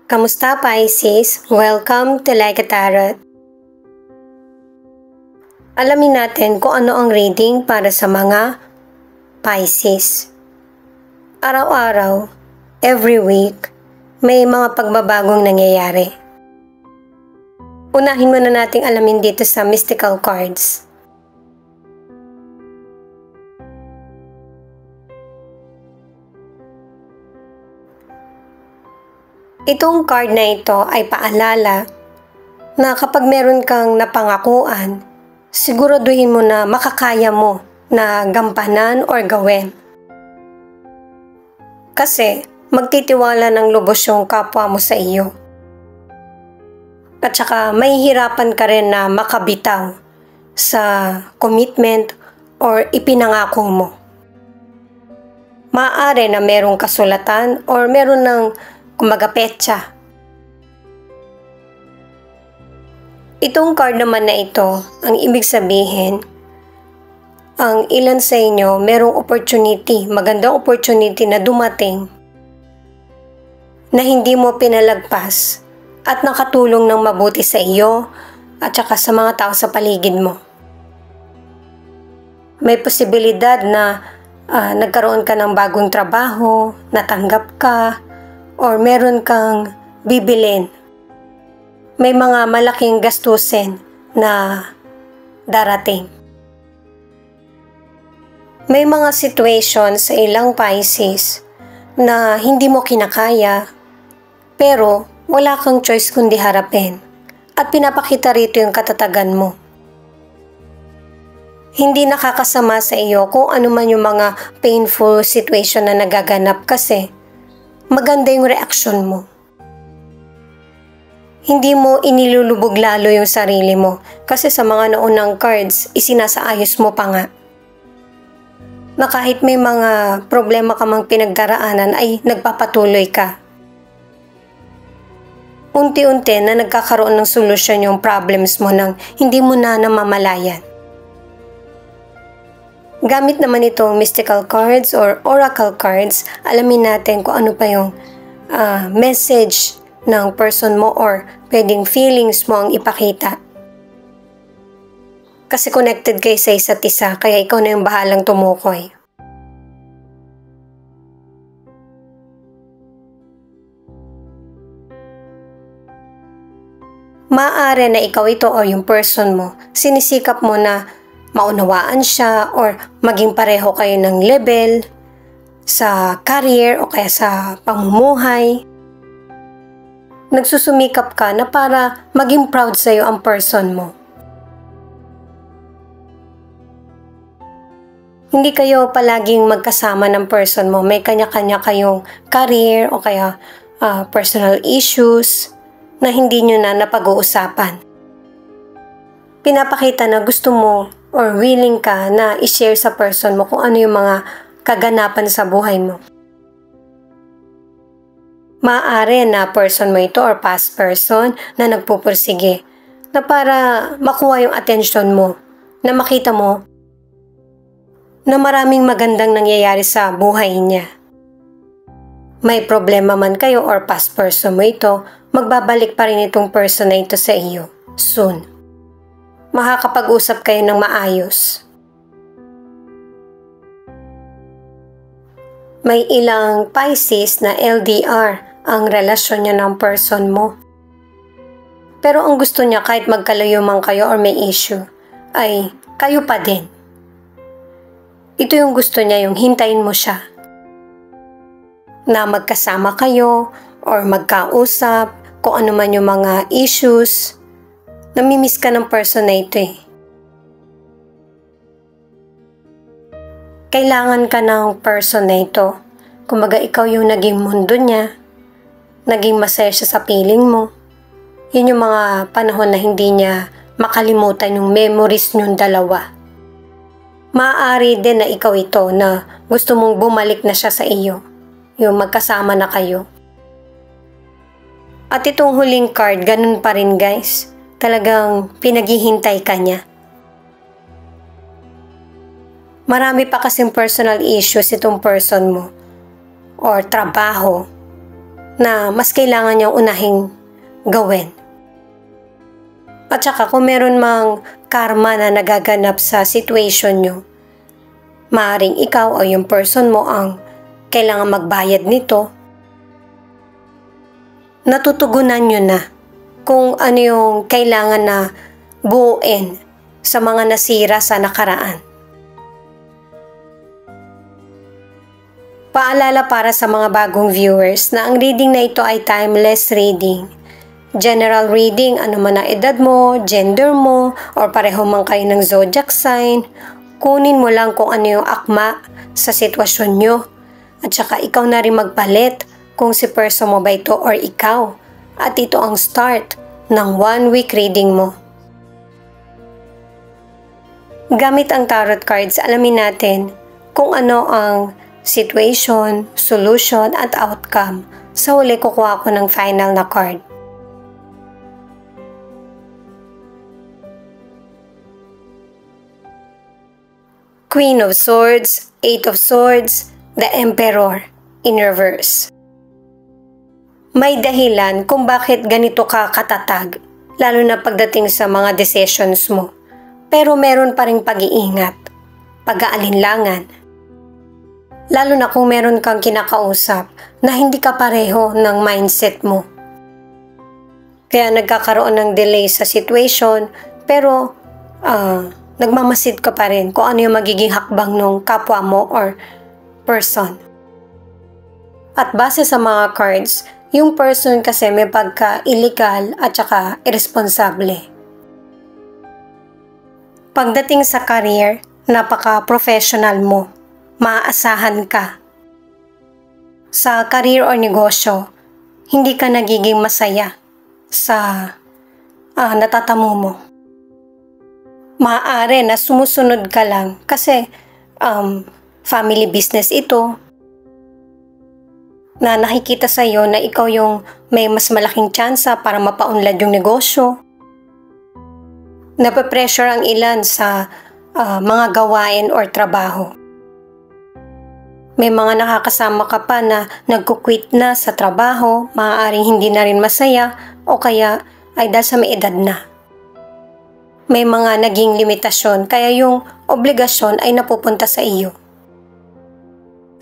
Kamusta Pisces? Welcome to Like a Tarot. Alamin natin kung ano ang reading para sa mga Pisces. Araw-araw, every week, may mga pagbabagong nangyayari. Unahin muna nating alamin dito sa mystical cards. Itong card na ito ay paalala na kapag meron kang napangakuan, siguraduhin mo na makakaya mo na gampanan or gawin. Kasi magtitiwala ng lubos yung kapwa mo sa iyo. At saka mahihirapan ka rin na makabitaw sa commitment or ipinangako mo. Maaari na merong kasulatan or meron ng kumbaga petsa. Itong card naman na ito, ang ibig sabihin, ang ilan sa inyo merong opportunity, magandang opportunity na dumating na hindi mo pinalagpas at nakatulong ng mabuti sa iyo at saka sa mga tao sa paligid mo. May posibilidad na nagkaroon ka ng bagong trabaho, natanggap ka, or meron kang bibilin. May mga malaking gastusin na darating. May mga situations sa ilang Pisces na hindi mo kinakaya, pero wala kang choice kundi harapin. At pinapakita rito yung katatagan mo. Hindi nakakasama sa iyo kung ano man yung mga painful situation na nagaganap kasi maganda yung reaksyon mo. Hindi mo inilulubog lalo yung sarili mo kasi sa mga naunang cards, isinasaayos mo pa nga. Na kahit may mga problema ka mang pinagdaraanan ay nagpapatuloy ka. Unti-unti na nagkakaroon ng solusyon yung problems mo nang hindi mo na namamalayan. Gamit naman itong mystical cards or oracle cards, alamin natin kung ano pa yung message ng person mo or pwedeng feelings mo ang ipakita. Kasi connected kayo sa isa't isa, kaya ikaw na yung bahalang tumukoy. Maaari na ikaw ito o yung person mo, sinisikap mo na maunawaan siya or maging pareho kayo ng level sa career o kaya sa pamumuhay. Nagsusumikap ka na para maging proud sa'yo ang person mo. Hindi kayo palaging magkasama ng person mo. May kanya-kanya kayong career o kaya personal issues na hindi nyo na napag-uusapan. Pinapakita na gusto mo or willing ka na i-share sa person mo kung ano yung mga kaganapan sa buhay mo. Maaari na person mo ito or past person na nagpupursige na para makuha yung attention mo, na makita mo na maraming magandang nangyayari sa buhay niya. May problema man kayo or past person mo ito, magbabalik pa rin itong person na ito sa iyo soon. Makakapag-usap kayo ng maayos. May ilang Pisces na LDR ang relasyon niya ng person mo. Pero ang gusto niya kahit magkalayo man kayo or may issue, ay kayo pa din. Ito yung gusto niya, yung hintayin mo siya. Na magkasama kayo or magkausap, kung ano man yung mga issues, namimiss ka ng person na ito eh. Kailangan ka ng person na ito. Kumbaga ikaw yung naging mundo niya, naging masaya siya sa piling mo. Yun yung mga panahon na hindi niya makalimutan yung memories niyong dalawa. Maaari din na ikaw ito na gusto mong bumalik na siya sa iyo, yung magkasama na kayo. At itong huling card, ganun pa rin guys. Talagang pinaghihintay ka niya. Marami pa kasing personal issues itong person mo or trabaho na mas kailangan niyang unahing gawin. At saka kung meron mang karma na nagaganap sa situation nyo, maaaring ikaw o yung person mo ang kailangan magbayad nito, natutugunan nyo na kung ano yung kailangan na buuin sa mga nasira sa nakaraan. Paalala para sa mga bagong viewers na ang reading na ito ay timeless reading. General reading, ano man ang edad mo, gender mo, or pareho man kayo ng zodiac sign, kunin mo lang kung ano yung akma sa sitwasyon nyo. At saka ikaw na rin magpalit kung si person mo ba ito or ikaw. At ito ang start ng 1 week reading mo. Gamit ang tarot cards, alamin natin kung ano ang situation, solution, at outcome. Sa huli, kukuha ko ng final na card. Queen of Swords, Eight of Swords, the Emperor in reverse. May dahilan kung bakit ganito ka katatag, lalo na pagdating sa mga decisions mo. Pero meron pa ring pag-iingat, pag-aalinlangan. Lalo na kung meron kang kinakausap na hindi ka pareho ng mindset mo. Kaya nagkakaroon ng delay sa situation, pero nagmamasid ka pa rin kung ano yung magiging hakbang ng kapwa mo or person. At base sa mga cards, yung person kasi may pagka-illegal at saka irresponsable. Pagdating sa career, napaka-professional mo. Maaasahan ka. Sa career o negosyo, hindi ka nagiging masaya sa natatamo mo. Maaari na sumusunod ka lang kasi family business ito na nakikita sa iyo na ikaw yung may mas malaking tsansa para mapaunlad yung negosyo. Nape-pressure ang ilan sa mga gawain or trabaho. May mga nakakasama ka pa na nagkukwit na sa trabaho, maaaring hindi na rin masaya o kaya ay dahil sa may edad na. May mga naging limitasyon kaya yung obligasyon ay napupunta sa iyo.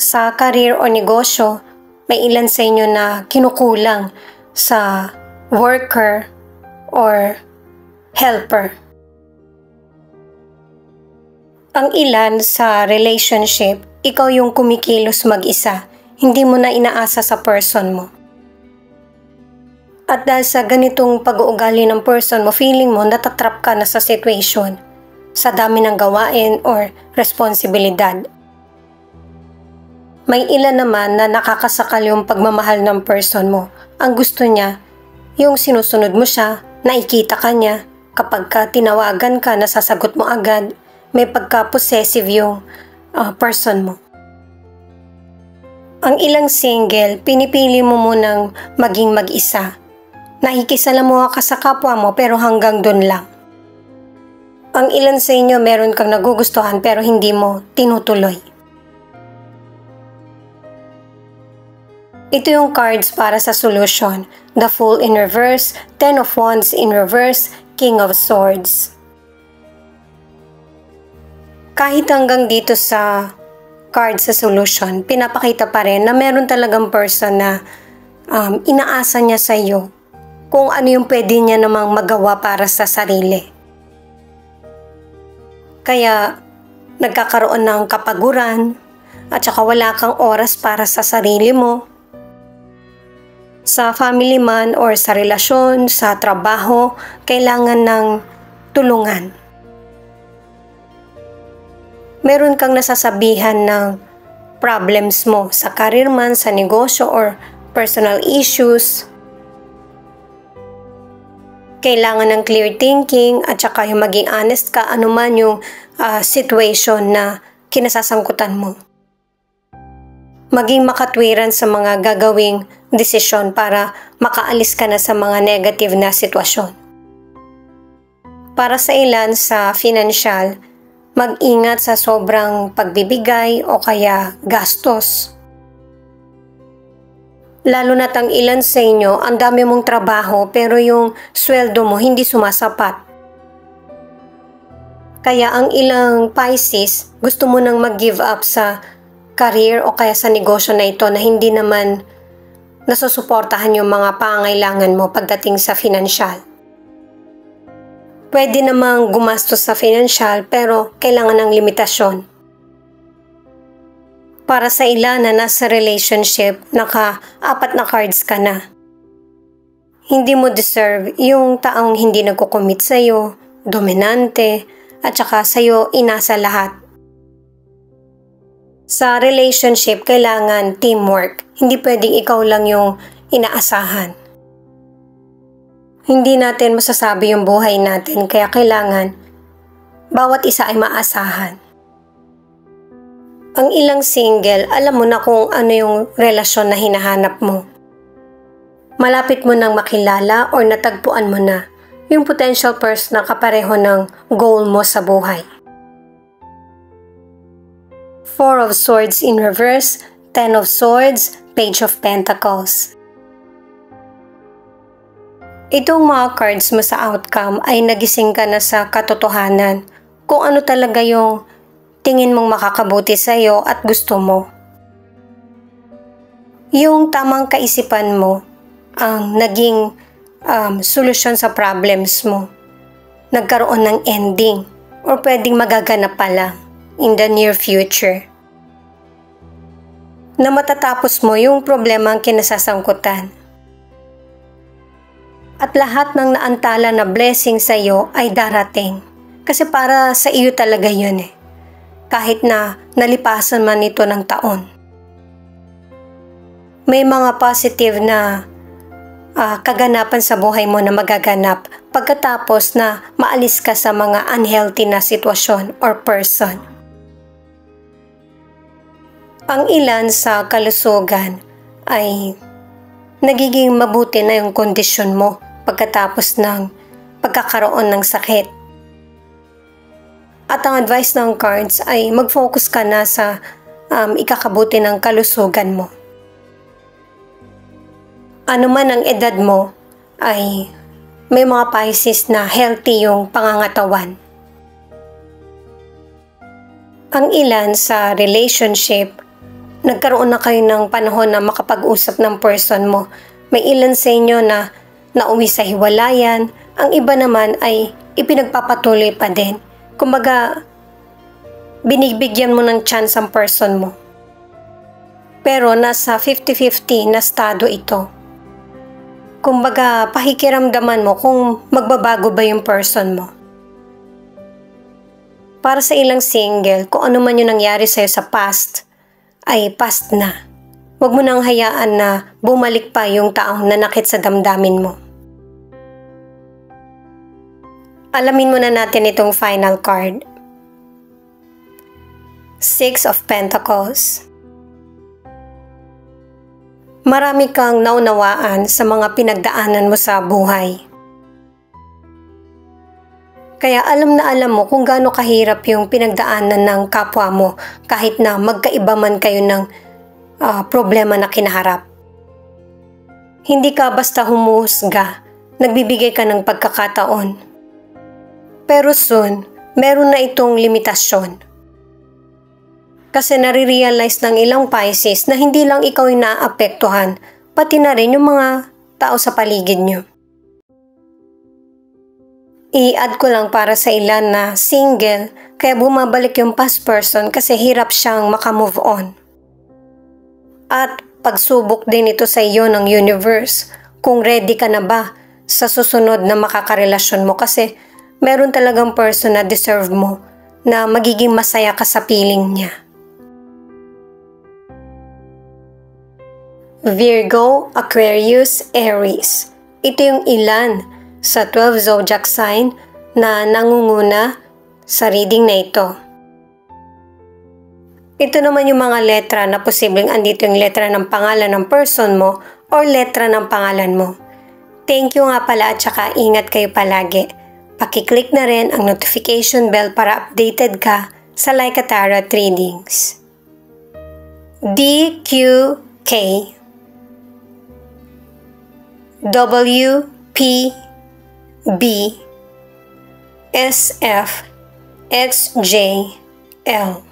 Sa career o negosyo, may ilan sa inyo na kinukulang sa worker or helper. Ang ilan sa relationship, ikaw yung kumikilos mag-isa, hindi mo na inaasa sa person mo. At dahil sa ganitong pag-uugali ng person mo, feeling mo natatrap ka na sa situation, sa dami ng gawain or responsibilidad. May ilan naman na nakakasakal yung pagmamahal ng person mo. Ang gusto niya, yung sinusunod mo siya, nakikita ka niya, kapag ka tinawagan ka, nasasagot mo agad, may pagka-possessive yung person mo. Ang ilang single, pinipili mo munang maging mag-isa. Nakikisalamuha ka sa kapwa mo pero hanggang dun lang. Ang ilan sa inyo meron kang nagugustuhan pero hindi mo tinutuloy. Ito yung cards para sa solution. The Fool in reverse, Ten of Wands in reverse, King of Swords. Kahit hanggang dito sa card sa solution, pinapakita pa rin na meron talagang person na inaasa niya sa iyo kung ano yung pwede niya namang magawa para sa sarili. Kaya nagkakaroon ng kapaguran at saka wala kang oras para sa sarili mo. Sa family man or sa relasyon, sa trabaho, kailangan ng tulungan. Meron kang nasasabihan ng problems mo sa career man, sa negosyo, or personal issues. Kailangan ng clear thinking at saka yung maging honest ka anuman yung situation na kinasasangkutan mo. Maging makatwiran sa mga gagawing desisyon para makaalis ka na sa mga negative na sitwasyon. Para sa ilan sa financial, mag-ingat sa sobrang pagbibigay o kaya gastos. Lalo na't ang ilan sa inyo, ang dami mong trabaho pero yung sweldo mo hindi sumasapat. Kaya ang ilang Pisces, gusto mo nang mag-give up sa career o kaya sa negosyo na ito na hindi naman nasusuportahan yung mga pangangailangan mo pagdating sa financial. Pwede namang gumastos sa financial pero kailangan ng limitasyon. Para sa ilan na nasa relationship, naka-4 na cards ka na. Hindi mo deserve yung taong hindi nagko-commit sa'yo, dominante, at saka sa'yo inasa lahat. Sa relationship, kailangan teamwork. Hindi pwedeng ikaw lang yung inaasahan. Hindi natin masasabi yung buhay natin, kaya kailangan bawat isa ay maasahan. Ang ilang single, alam mo na kung ano yung relasyon na hinahanap mo. Malapit mo nang makilala or natagpuan mo na yung potential person na kapareho ng goal mo sa buhay. 4 of Swords in reverse, 10 of Swords, Page of Pentacles. Itong mga cards mo sa outcome ay nagising ka na sa katotohanan kung ano talaga yung tingin mong makakabuti sa iyo at gusto mo. Yung tamang kaisipan mo ang naging solusyon sa problems mo. Nagkaroon ng ending or pwedeng magaganap pa lang in the near future. Na matatapos mo yung problema ang kinasasangkutan. At lahat ng naantala na blessing sa iyo ay darating. Kasi para sa iyo talaga yun eh. Kahit na nalipasan man ito ng taon. May mga positive na kaganapan sa buhay mo na magaganap pagkatapos na maalis ka sa mga unhealthy na sitwasyon or person. Ang ilan sa kalusugan ay nagiging mabuti na yung kondisyon mo pagkatapos ng pagkakaroon ng sakit. At ang advice ng cards ay mag-focus ka na sa ikakabuti ng kalusugan mo. Ano man ang edad mo ay may mga Pisces na healthy yung pangangatawan. Ang ilan sa relationship, nagkaroon na kayo ng panahon na makapag-usap ng person mo. May ilan sa inyo na nauwi sa hiwalayan, ang iba naman ay ipinagpapatuloy pa din. Kumbaga, binibigyan mo ng chance ang person mo. Pero nasa 50-50 na estado ito. Kumbaga, pakikiramdaman mo kung magbabago ba yung person mo. Para sa ilang single, kung ano man yung nangyari sa'yo sa past, ay past na. Huwag mo nang hayaan na bumalik pa yung taong nanakit sa damdamin mo. Alamin muna natin itong final card. 6 of Pentacles. Marami kang naunawaan sa mga pinagdaanan mo sa buhay. Kaya alam na alam mo kung gaano kahirap yung pinagdaanan ng kapwa mo kahit na magkaiba man kayo ng problema na kinaharap. Hindi ka basta humuhusga, nagbibigay ka ng pagkakataon. Pero soon, meron na itong limitasyon. Kasi nare-realize ng ilang Pisces na hindi lang ikaw yung naaapektuhan, pati na rin yung mga tao sa paligid nyo. I-add ko lang para sa ilan na single, kaya bumabalik yung past person kasi hirap siyang makamove on. At pagsubok din ito sa iyo ng universe, kung ready ka na ba sa susunod na makakarelasyon mo kasi meron talagang person na deserve mo na magiging masaya ka sa piling niya. Virgo, Aquarius, Aries. Ito yung ilan sa 12 zodiac sign na nangunguna sa reading na ito. Ito naman yung mga letra na posibleng andito yung letra ng pangalan ng person mo or letra ng pangalan mo. Thank you nga pala at saka ingat kayo palagi. Paki-click na rin ang notification bell para updated ka sa Laika Tarot readings. DQK. W, P, B, S, F, X, J, L.